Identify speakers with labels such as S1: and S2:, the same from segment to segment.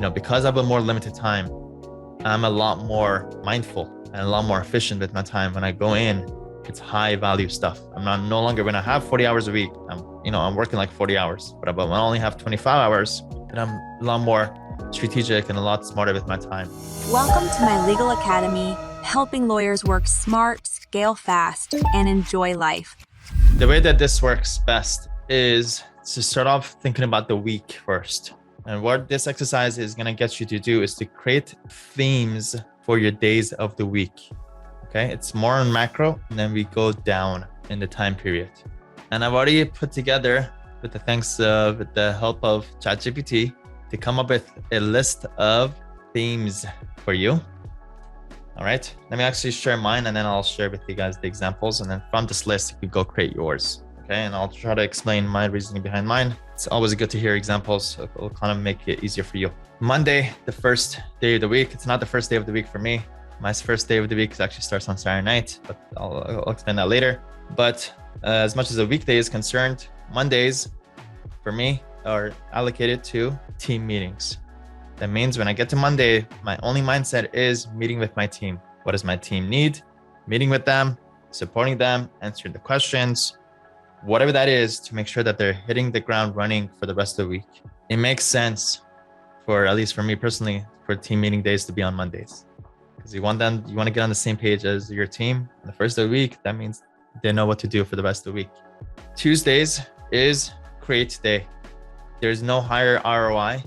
S1: because I have a more limited time, I'm a lot more mindful and a lot more efficient with my time. When I go in, it's high value stuff. I'm not no longer when I have 40 hours a week, I'm working like 40 hours, but when I only have 25 hours, then I'm a lot more strategic and a lot smarter with my time.
S2: Welcome to my legal academy, helping lawyers work smart, scale fast, and enjoy life.
S1: The way that this works best is to start off thinking about the week first. And what this exercise is going to get you to do is to create themes for your days of the week. Okay, it's more on macro, and then we go down in the time period. And I've already put together, with the help of ChatGPT, to come up with a list of themes for you. All right, let me actually share mine, and then I'll share with you guys the examples. And then from this list, you can go create yours. Okay, and I'll try to explain my reasoning behind mine. It's always good to hear examples, so it'll kind of make it easier for you. Monday, the first day of the week. It's not the first day of the week for me. My first day of the week actually starts on Saturday night, but I'll explain that later. But as much as a weekday is concerned, Mondays for me are allocated to team meetings. That means when I get to Monday, my only mindset is meeting with my team. What does my team need? Meeting with them, supporting them, answering the questions, whatever that is, to make sure that they're hitting the ground running for the rest of the week. It makes sense at least for me personally, for team meeting days to be on Mondays. Because you want to get on the same page as your team on the first of the week. That means they know what to do for the rest of the week. Tuesdays is create day. There's no higher ROI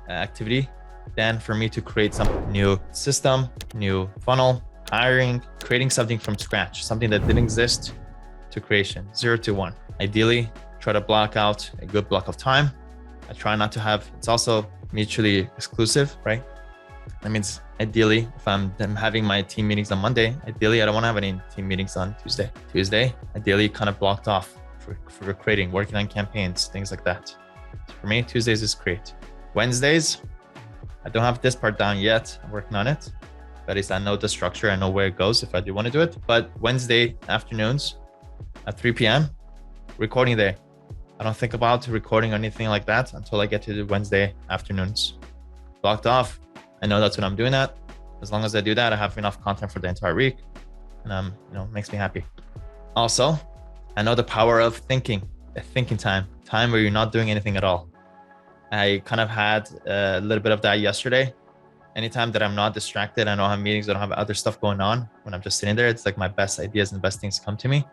S1: activity than for me to create some new system, new funnel, hiring, creating something from scratch, something that didn't exist to creation, 0 to 1. Ideally, try to block out a good block of time. I try not to have, it's also mutually exclusive, right? That means ideally, if I'm having my team meetings on Monday, ideally, I don't want to have any team meetings on Tuesday. Tuesday, ideally, kind of blocked off for creating, working on campaigns, things like that. So for me, Tuesdays is create. Wednesdays, I don't have this part down yet. I'm working on it. But at least I know the structure. I know where it goes if I do want to do it. But Wednesday afternoons at 3 p.m., recording day. I don't think about recording or anything like that until I get to the Wednesday afternoons. Blocked off. I know that's when I'm doing that. As long as I do that, I have enough content for the entire week, and makes me happy. Also, I know the power of thinking, a thinking time where you're not doing anything at all. I kind of had a little bit of that yesterday. Anytime that I'm not distracted, I don't have meetings, I don't have other stuff going on. When I'm just sitting there, it's like my best ideas and best things come to me.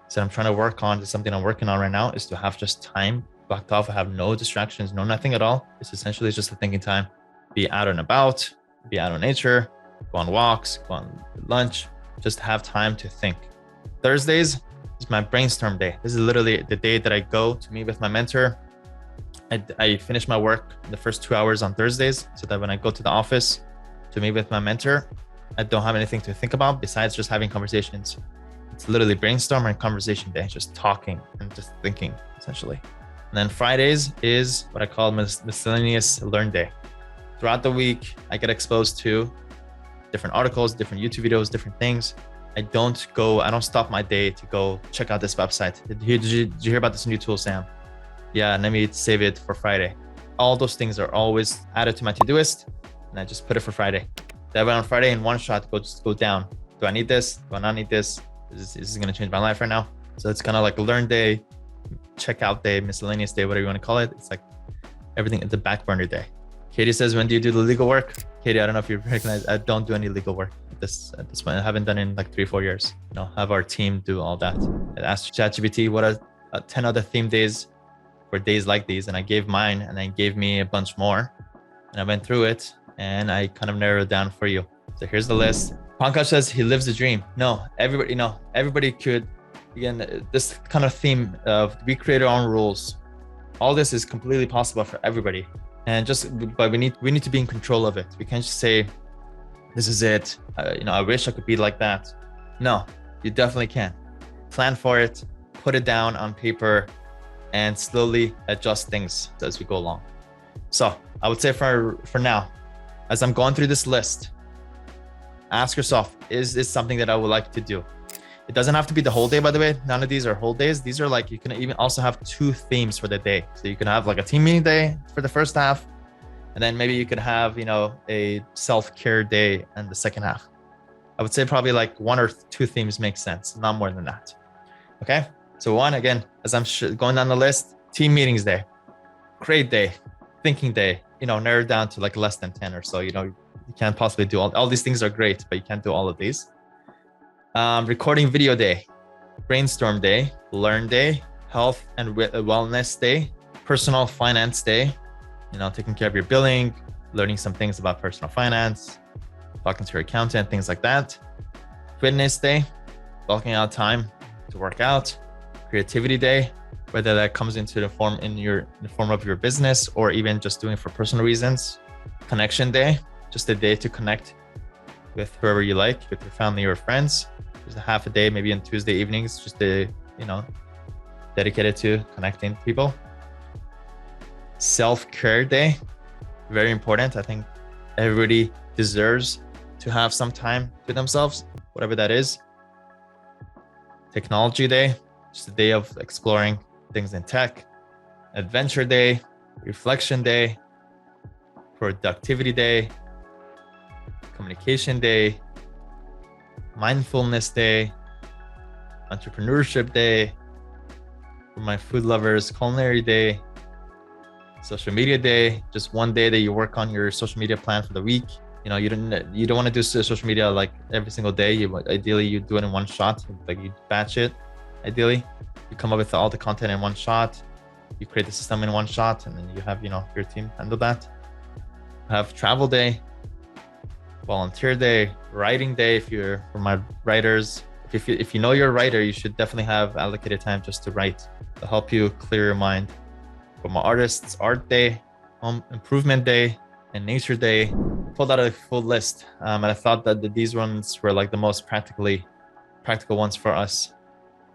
S1: So I'm trying to work on, something I'm working on right now is to have just time blocked off. I have no distractions, no nothing at all. It's essentially just a thinking time. Be out and about, be out in nature, go on walks, go on lunch, just have time to think. Thursdays is my brainstorm day. This is literally the day that I go to meet with my mentor. I finish my work in the first 2 hours on Thursdays, so that when I go to the office to meet with my mentor, I don't have anything to think about besides just having conversations. It's literally brainstorm and conversation day, just talking and just thinking, essentially. And then Fridays is what I call miscellaneous learn day. Throughout the week, I get exposed to different articles, different YouTube videos, different things. I don't stop my day to go check out this website. Did you hear about this new tool, Sam? Yeah, let me save it for Friday. All those things are always added to my to-do-ist, and I just put it for Friday. That way on Friday in one shot, go down. Do I need this? Do I not need this? Is this going to change my life right now? So it's kind of like a learn day, checkout day, miscellaneous day, whatever you want to call it. It's like everything at the back burner day. Katie says, when do you do the legal work? Katie, I don't know if you recognize, I don't do any legal work at this point. I haven't done it in like 3-4 years. Have our team do all that. I asked ChatGPT what are 10 other theme days for days like these, and I gave mine, and then gave me a bunch more, and I went through it, and I kind of narrowed it down for you. So here's the list. Pankaj says he lives the dream. No, everybody could. Again, this kind of theme of we create our own rules. All this is completely possible for everybody, but we need to be in control of it. We can't just say, "This is it." I wish I could be like that. No, you definitely can. Plan for it, put it down on paper, and slowly adjust things as we go along. So I would say for now, as I'm going through this list, ask yourself, is this something that I would like to do? It doesn't have to be the whole day, by the way. None of these are whole days. These are like, you can even also have 2 themes for the day. So you can have like a team meeting day for the first half, And then maybe you could have, a self-care day in the second half. I would say probably like 1 or 2 themes make sense, not more than that. Okay. So 1, again, as I'm going down the list, team meetings day, great day, thinking day, narrow down to like less than 10 or so. You can't possibly do all these things are great, but you can't do all of these. Recording video day, brainstorm day, learn day, health and wellness day, personal finance day, taking care of your billing, learning some things about personal finance, talking to your accountant, things like that. Fitness day, blocking out time to work out. Creativity day, whether that comes into the form of your business or even just doing it for personal reasons. Connection day, just a day to connect with whoever you like, with your family or friends. There's a half a day, maybe on Tuesday evenings, just to, dedicated to connecting people. Self-care day, very important. I think everybody deserves to have some time to themselves, whatever that is. Technology day, just a day of exploring things in tech. Adventure day, reflection day, productivity day, communication day, mindfulness day, entrepreneurship day, for my food lovers, culinary day, social media day, just one day that you work on your social media plan for the week. You don't want to do social media like every single day. Ideally you do it in one shot, like you batch it. Ideally, you come up with all the content in one shot. You create the system in one shot, and then you have your team handle that. Have travel day, volunteer day, writing day. If you're for my writers, if you know you're a writer, you should definitely have allocated time just to write to help you clear your mind. For my artists, art day, home improvement day, and nature day. Pulled out a full list, and I thought that these ones were like the most practical ones for us.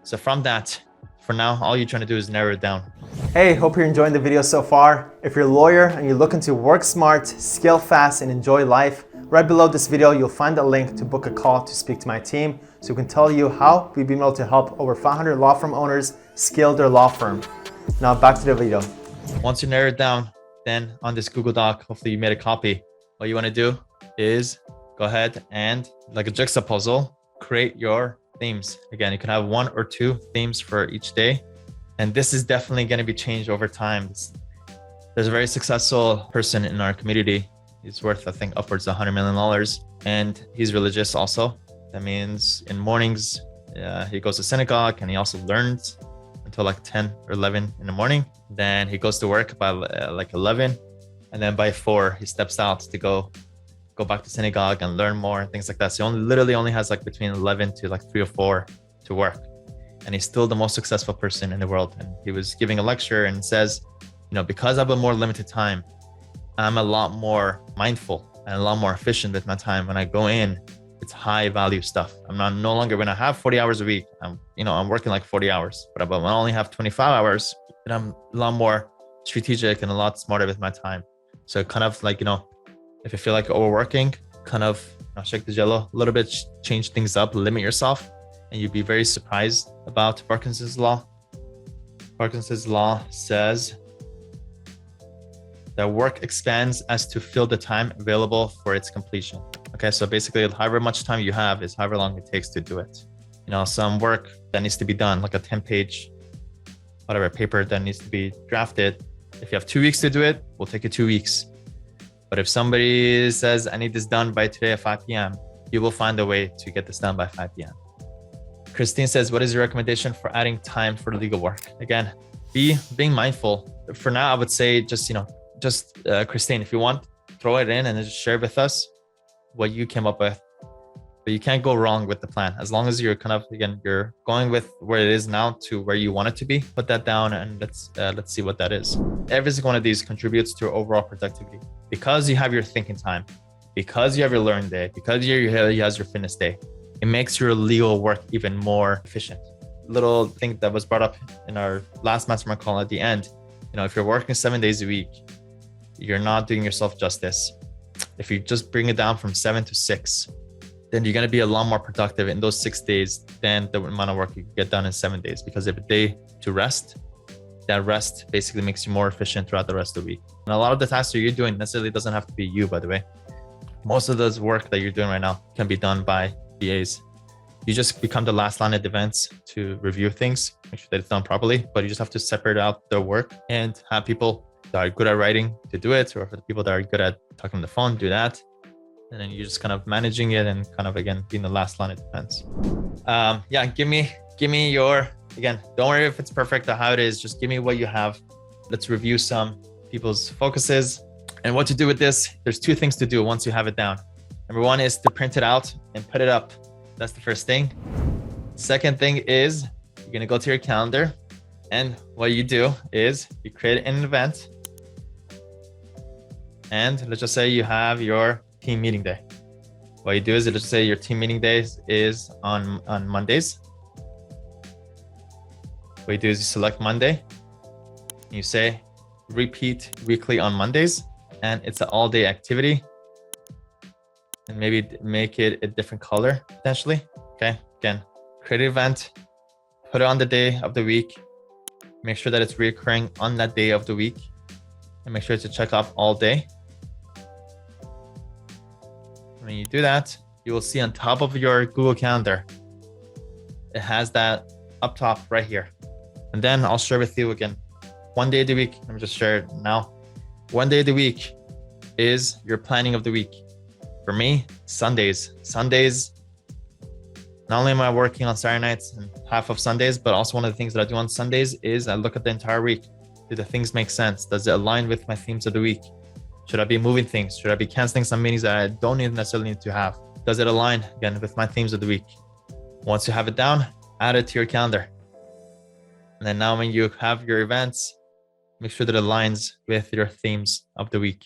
S1: So from that, for now, all you're trying to do is narrow it down.
S3: Hey, hope you're enjoying the video so far. If you're a lawyer and you're looking to work smart, scale fast, and enjoy life, right below this video, you'll find a link to book a call to speak to my team so we can tell you how we've been able to help over 500 law firm owners scale their law firm. Now back to the video.
S1: Once you narrow it down, then on this Google Doc, hopefully you made a copy. What you want to do is go ahead and, like a jigsaw puzzle, create your themes. Again, you can have 1 or 2 themes for each day. And this is definitely going to be changed over time. There's a very successful person in our community. He's worth, I think, upwards of $100 million. And he's religious also. That means in mornings, he goes to synagogue and he also learns until like 10 or 11 in the morning. Then he goes to work by like 11. And then by 4, he steps out to go back to synagogue and learn more and things like that. So he literally only has like between 11 to like 3 or 4 to work. And he's still the most successful person in the world. And he was giving a lecture and says, because I have a more limited time, I'm a lot more mindful and a lot more efficient with my time. When I go in, it's high value stuff. I'm no longer, when I have 40 hours a week, I'm working like 40 hours, but when I only have 25 hours, then I'm a lot more strategic and a lot smarter with my time. So kind of like, if you feel like overworking, kind of shake the jello a little bit, change things up, limit yourself, and you'd be very surprised about Parkinson's law. Parkinson's law says that work expands as to fill the time available for its completion. Okay, so basically however much time you have is however long it takes to do it. Some work that needs to be done, like a 10-page, whatever paper that needs to be drafted. If you have 2 weeks to do it, we'll take you 2 weeks. But if somebody says, I need this done by today at 5 p.m., you will find a way to get this done by 5 p.m. Christine says, what is your recommendation for adding time for legal work? Again, being mindful. For now, I would say just Christine, if you want, throw it in and just share with us what you came up with. But you can't go wrong with the plan. As long as you're you're going with where it is now to where you want it to be, put that down and let's see what that is. Every single one of these contributes to your overall productivity. Because you have your thinking time, because you have your learn day, because you have your fitness day, it makes your legal work even more efficient. Little thing that was brought up in our last mastermind call at the end, if you're working 7 days a week, you're not doing yourself justice. If you just bring it down from 7 to 6, then you're going to be a lot more productive in those 6 days than the amount of work you get done in 7 days, because you have a day to rest that rest basically makes you more efficient throughout the rest of the week. And a lot of the tasks that you're doing necessarily doesn't have to be you, by the way. Most of this work that you're doing right now can be done by VAs. You just become the last line of defense to review things, make sure that it's done properly, but you just have to separate out their work and have people that are good at writing to do it, or for the people that are good at talking on the phone, do that. And then you're just kind of managing it and kind of, again, being the last line of defense. Yeah, give me your, again, don't worry if it's perfect or how it is, just give me what you have. Let's review some people's focuses and what to do with this. There's two things to do once you have it down. Number one is to print it out and put it up. That's the first thing. Second thing is you're gonna go to your calendar, and what you do is you create an event. And let's just say you have your team meeting day. What you do is, let's just say your team meeting day is on Mondays. What you do is you select Monday. You say repeat weekly on Mondays, and it's an all-day activity. And maybe make it a different color potentially. Okay, again, create an event, put it on the day of the week, make sure that it's reoccurring on that day of the week, and make sure to check off all day. When you do that, you will see on top of your Google Calendar, it has that up top right here. And then I'll share with you again, one day of the week. Let me just share it now. One day of the week is your planning of the week. For me, Sundays, not only am I working on Saturday nights and half of Sundays, but also one of the things that I do on Sundays is I look at the entire week. Do the things make sense? Does it align with my themes of the week? Should I be moving things? Should I be canceling some meetings that I don't necessarily need to have? Does it align, again, with my themes of the week? Once you have it down, add it to your calendar. And then now when you have your events, make sure that it aligns with your themes of the week.